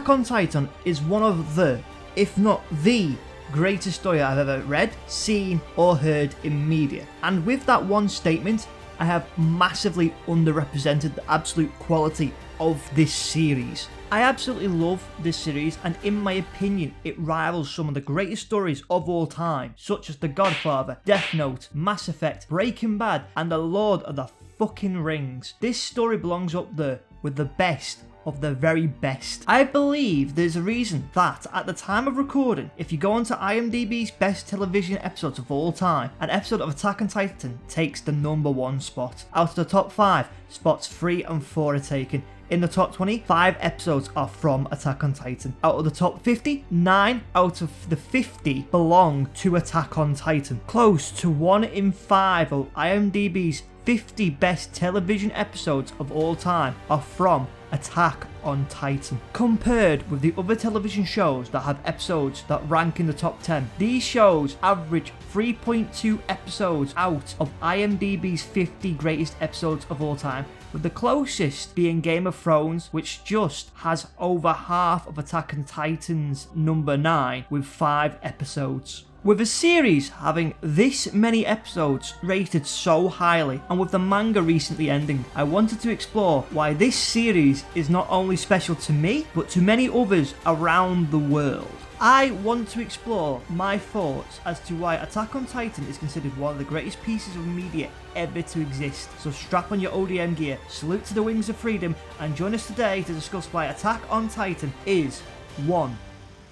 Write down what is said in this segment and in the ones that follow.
Attack on Titan is one of the, if not the, greatest story I've ever read, seen or heard in media. And with that one statement, I have massively underrepresented the absolute quality of this series. I absolutely love this series, and in my opinion it rivals some of the greatest stories of all time, such as The Godfather, Death Note, Mass Effect, Breaking Bad and The Lord of the fucking Rings. This story belongs up there with the best of the very best. I believe there's a reason that at the time of recording, if you go onto IMDb's best television episodes of all time, an episode of Attack on Titan takes the #1 spot. Out of the top 5, spots 3 and 4 are taken. In the top 20, 5 episodes are from Attack on Titan. Out of the top 50, 9 out of the 50 belong to Attack on Titan. Close to 1 in 5 of IMDb's 50 best television episodes of all time are from Attack on Titan. Compared with the other television shows that have episodes that rank in the top 10, these shows average 3.2 episodes out of IMDb's 50 greatest episodes of all time, with the closest being Game of Thrones, which just has over half of Attack on Titan's number 9 with 5 episodes. With a series having this many episodes rated so highly, and with the manga recently ending, I wanted to explore why this series is not only special to me, but to many others around the world. I want to explore my thoughts as to why Attack on Titan is considered one of the greatest pieces of media ever to exist. So strap on your ODM gear, salute to the wings of freedom, and join us today to discuss why Attack on Titan is one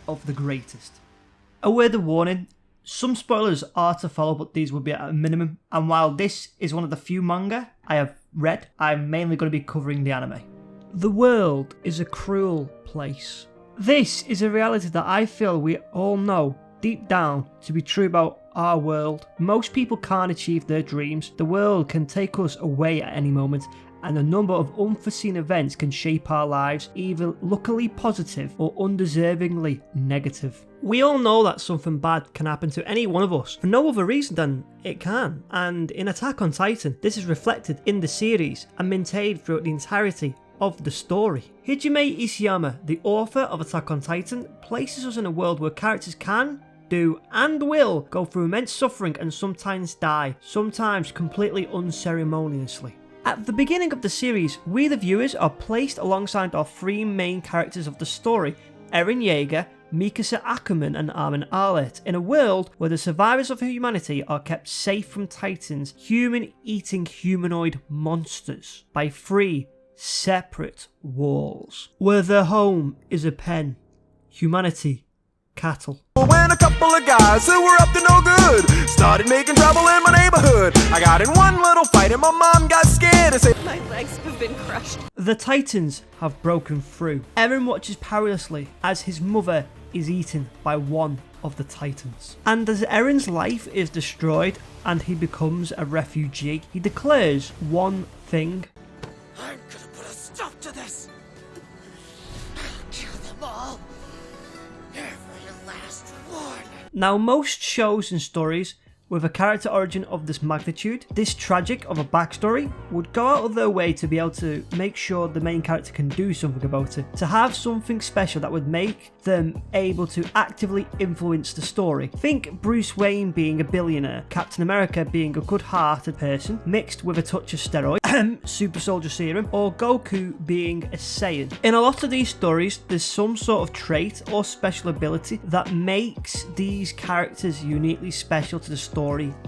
of the greatest. A word of warning. Some spoilers are to follow, but these will be at a minimum, and while this is one of the few manga I have read, I'm mainly going to be covering the anime. The world is a cruel place. This is a reality that I feel we all know deep down to be true about our world. Most people can't achieve their dreams. The world can take us away at any moment, and a number of unforeseen events can shape our lives, either luckily positive or undeservingly negative. We all know that something bad can happen to any one of us for no other reason than it can, and in Attack on Titan, this is reflected in the series and maintained throughout the entirety of the story. Hajime Isayama, the author of Attack on Titan, places us in a world where characters can, do and will go through immense suffering and sometimes die, sometimes completely unceremoniously. At the beginning of the series, we the viewers are placed alongside our 3 main characters of the story, Eren Yeager, Mikasa Ackerman and Armin Arlet, in a world where the survivors of humanity are kept safe from Titans, human-eating humanoid monsters, by 3 separate walls, where their home is a pen, humanity cattle. When a couple of guys who were up to no good started making trouble in my neighborhood, I got in one little fight and my mom got scared and said, "My legs have been crushed." The Titans have broken through. Eren watches powerlessly as his mother is eaten by one of the Titans. And as Eren's life is destroyed and he becomes a refugee, he declares one thing. I'm gonna put a stop to this. I'll kill them all. Every last one. Now, most shows and stories with a character origin of this magnitude, this tragic of a backstory, would go out of their way to be able to make sure the main character can do something about it, to have something special that would make them able to actively influence the story. Think Bruce Wayne being a billionaire, Captain America being a good-hearted person mixed with a touch of steroid, super soldier serum, or Goku being a Saiyan. In a lot of these stories, there's some sort of trait or special ability that makes these characters uniquely special to the story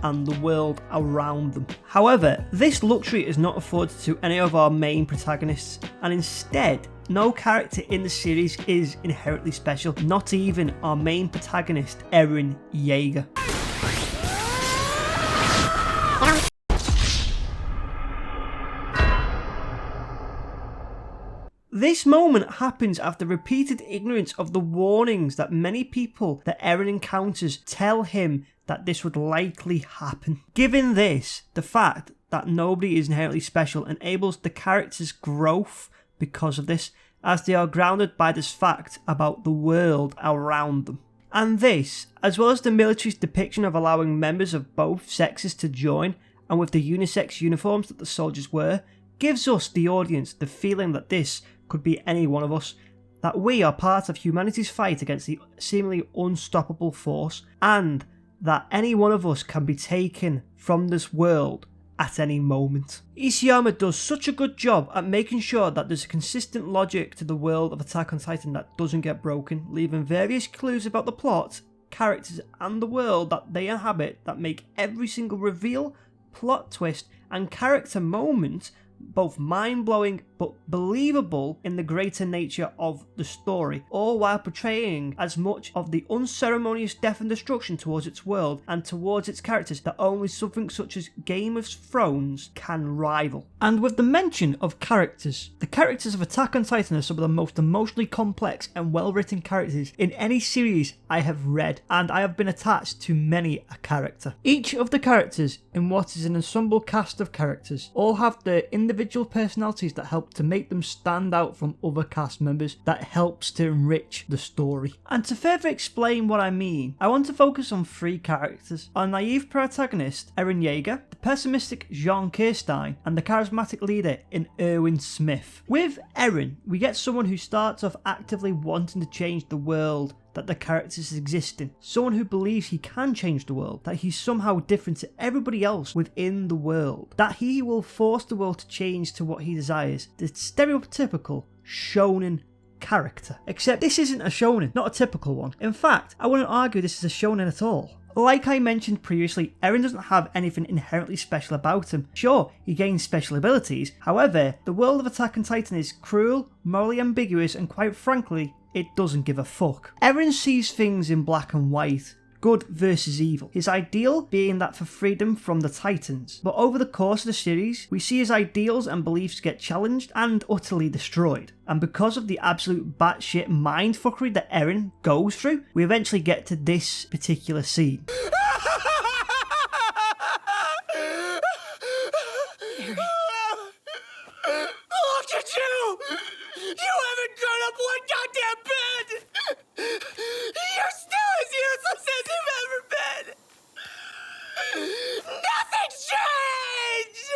and the world around them. However, this luxury is not afforded to any of our main protagonists, and instead, no character in the series is inherently special, not even our main protagonist, Eren Yeager. This moment happens after repeated ignorance of the warnings that many people that Eren encounters tell him that this would likely happen. Given this, the fact that nobody is inherently special enables the character's growth because of this, as they are grounded by this fact about the world around them. And this, as well as the military's depiction of allowing members of both sexes to join, and with the unisex uniforms that the soldiers wear, gives us, the audience, the feeling that this could be any one of us, that we are part of humanity's fight against the seemingly unstoppable force, and that any one of us can be taken from this world at any moment. Isayama does such a good job at making sure that there's a consistent logic to the world of Attack on Titan that doesn't get broken, leaving various clues about the plot, characters and the world that they inhabit that make every single reveal, plot twist and character moment both mind-blowing but believable in the greater nature of the story, all while portraying as much of the unceremonious death and destruction towards its world and towards its characters that only something such as Game of Thrones can rival. And with the mention of characters, the characters of Attack on Titan are some of the most emotionally complex and well-written characters in any series I have read, and I have been attached to many a character. Each of the characters in what is an ensemble cast of characters all have their individual personalities that help to make them stand out from other cast members, that helps to enrich the story. And to further explain what I mean, I want to focus on three characters: our naive protagonist, Eren Yeager, the pessimistic Jean Kirstein, and the charismatic leader in Erwin Smith. With Eren, we get someone who starts off actively wanting to change the world that the characters exist in. Someone who believes he can change the world, that he's somehow different to everybody else within the world, that he will force the world to change to what he desires. The stereotypical shonen character. Except this isn't a shonen, not a typical one. In fact, I wouldn't argue this is a shonen at all. Like I mentioned previously, Eren doesn't have anything inherently special about him. Sure, he gains special abilities, however, the world of Attack on Titan is cruel, morally ambiguous, and quite frankly, it doesn't give a fuck. Eren sees things in black and white, good versus evil, his ideal being that for freedom from the Titans. But over the course of the series, we see his ideals and beliefs get challenged and utterly destroyed. And because of the absolute batshit mindfuckery that Eren goes through, we eventually get to this particular scene. Look at you! You haven't grown up one goddamn bit! You're still as useless as you've ever been! Nothing's changed!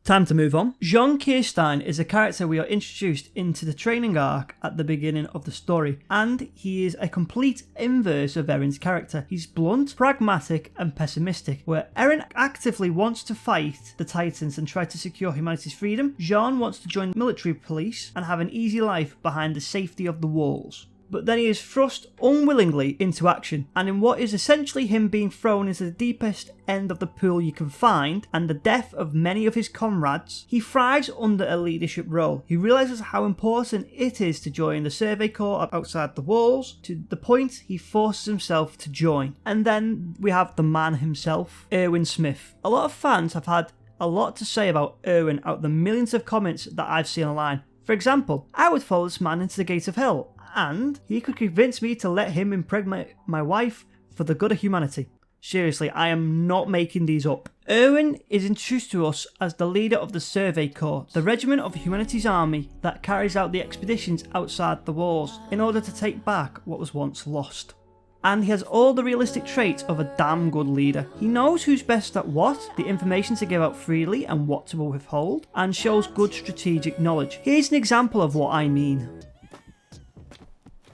Time to move on. Jean Kirstein is a character we are introduced into the training arc at the beginning of the story, and he is a complete inverse of Eren's character. He's blunt, pragmatic, and pessimistic. Where Eren actively wants to fight the Titans and try to secure humanity's freedom, Jean wants to join military police and have an easy life behind the safety of the walls. But then he is thrust unwillingly into action, and in what is essentially him being thrown into the deepest end of the pool you can find, and the death of many of his comrades, he thrives under a leadership role. He realises how important it is to join the Survey Corps outside the walls, to the point he forces himself to join. And then we have the man himself, Erwin Smith. A lot of fans have had a lot to say about Erwin out of the millions of comments that I've seen online. For example, I would follow this man into the gates of hell, and he could convince me to let him impregnate my wife for the good of humanity. Seriously, I am not making these up. Erwin is introduced to us as the leader of the Survey Corps, the regiment of humanity's army that carries out the expeditions outside the walls in order to take back what was once lost. And he has all the realistic traits of a damn good leader. He knows who's best at what, the information to give out freely and what to withhold, and shows good strategic knowledge. Here's an example of what I mean.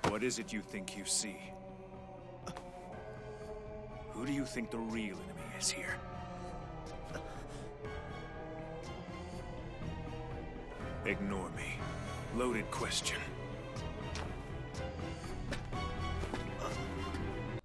What is it you think you see? Who do you think the real enemy is here? Ignore me. Loaded question.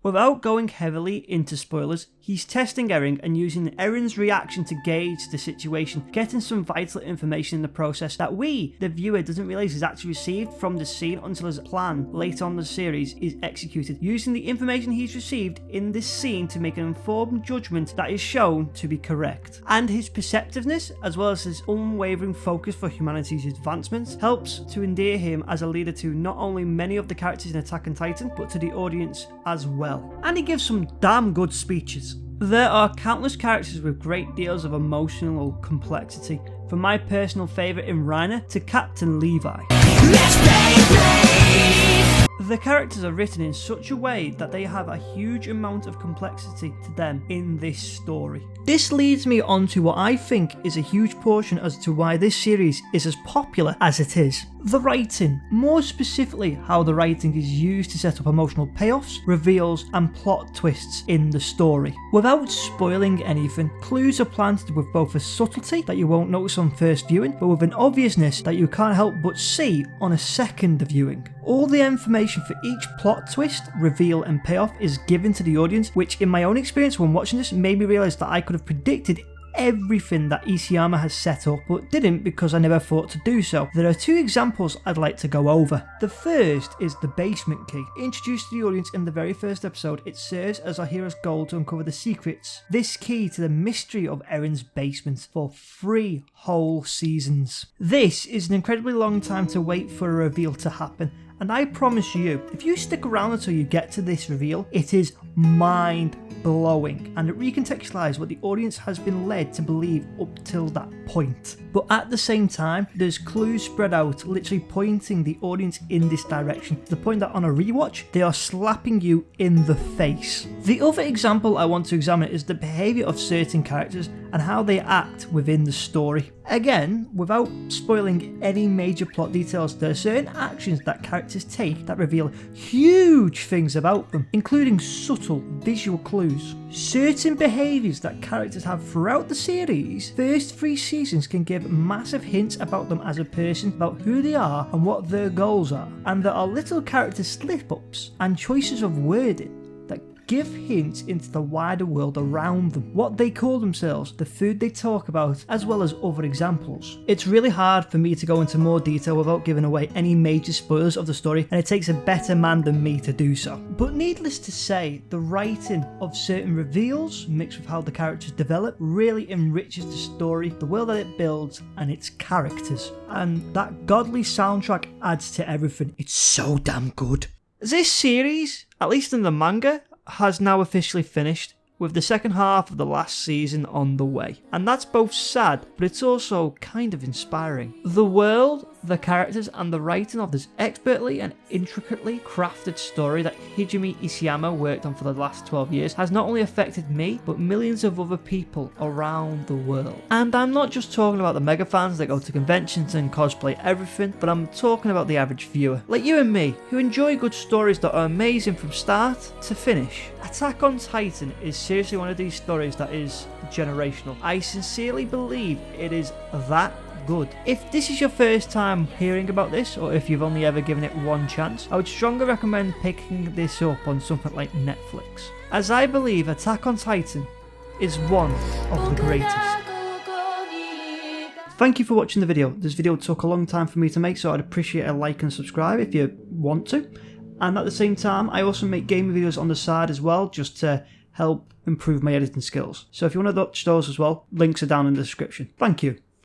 Without going heavily into spoilers, he's testing Eren and using Eren's reaction to gauge the situation, getting some vital information in the process that we, the viewer, doesn't realise is actually received from the scene until his plan later on in the series is executed, using the information he's received in this scene to make an informed judgment that is shown to be correct. And his perceptiveness, as well as his unwavering focus for humanity's advancements, helps to endear him as a leader to not only many of the characters in Attack on Titan, but to the audience as well. And he gives some damn good speeches. There are countless characters with great deals of emotional complexity, from my personal favourite in Reiner to Captain Levi. The characters are written in such a way that they have a huge amount of complexity to them in this story. This leads me on to what I think is a huge portion as to why this series is as popular as it is. The writing, more specifically how the writing is used to set up emotional payoffs, reveals and plot twists in the story. Without spoiling anything, clues are planted with both a subtlety that you won't notice on first viewing, but with an obviousness that you can't help but see on a second viewing. All the information for each plot twist, reveal and payoff is given to the audience, which in my own experience when watching this made me realise that I could have predicted everything that Isayama has set up, but didn't because I never thought to do so. There are two examples I'd like to go over. The first is the basement key. Introduced to the audience in the very first episode, it serves as our hero's goal to uncover the secrets. This key to the mystery of Eren's basement for 3 whole seasons. This is an incredibly long time to wait for a reveal to happen, and I promise you, if you stick around until you get to this reveal, it is mind-blowing, and it recontextualises what the audience has been led to believe up till that point. But at the same time, there's clues spread out, literally pointing the audience in this direction, to the point that on a rewatch, they are slapping you in the face. The other example I want to examine is the behaviour of certain characters and how they act within the story. Again, without spoiling any major plot details, there are certain actions that characters take that reveal huge things about them, including subtle visual clues. Certain behaviours that characters have throughout the series, first 3 seasons can give massive hints about them as a person, about who they are and what their goals are, and there are little character slip-ups and choices of wording that give hints into the wider world around them, what they call themselves, the food they talk about, as well as other examples. It's really hard for me to go into more detail without giving away any major spoilers of the story, and it takes a better man than me to do so. But needless to say, the writing of certain reveals, mixed with how the characters develop, really enriches the story, the world that it builds, and its characters. And that godly soundtrack adds to everything. It's so damn good. This series, at least in the manga, has now officially finished, with the second half of the last season on the way. And that's both sad, but it's also kind of inspiring. The world, the characters, and the writing of this expertly and intricately crafted story that Hajime Isayama worked on for the last 12 years has not only affected me, but millions of other people around the world. And I'm not just talking about the mega fans that go to conventions and cosplay everything, but I'm talking about the average viewer, like you and me, who enjoy good stories that are amazing from start to finish. Attack on Titan is seriously one of these stories that is generational. I sincerely believe it is that good. If this is your first time hearing about this, or if you've only ever given it one chance, I would strongly recommend picking this up on something like Netflix, as I believe Attack on Titan is one of the greatest. Thank you for watching the video. This video took a long time for me to make, so I'd appreciate a like and subscribe if you want to. And at the same time, I also make gaming videos on the side as well, just to help improve my editing skills. So if you want to watch those as well, links are down in the description. Thank you.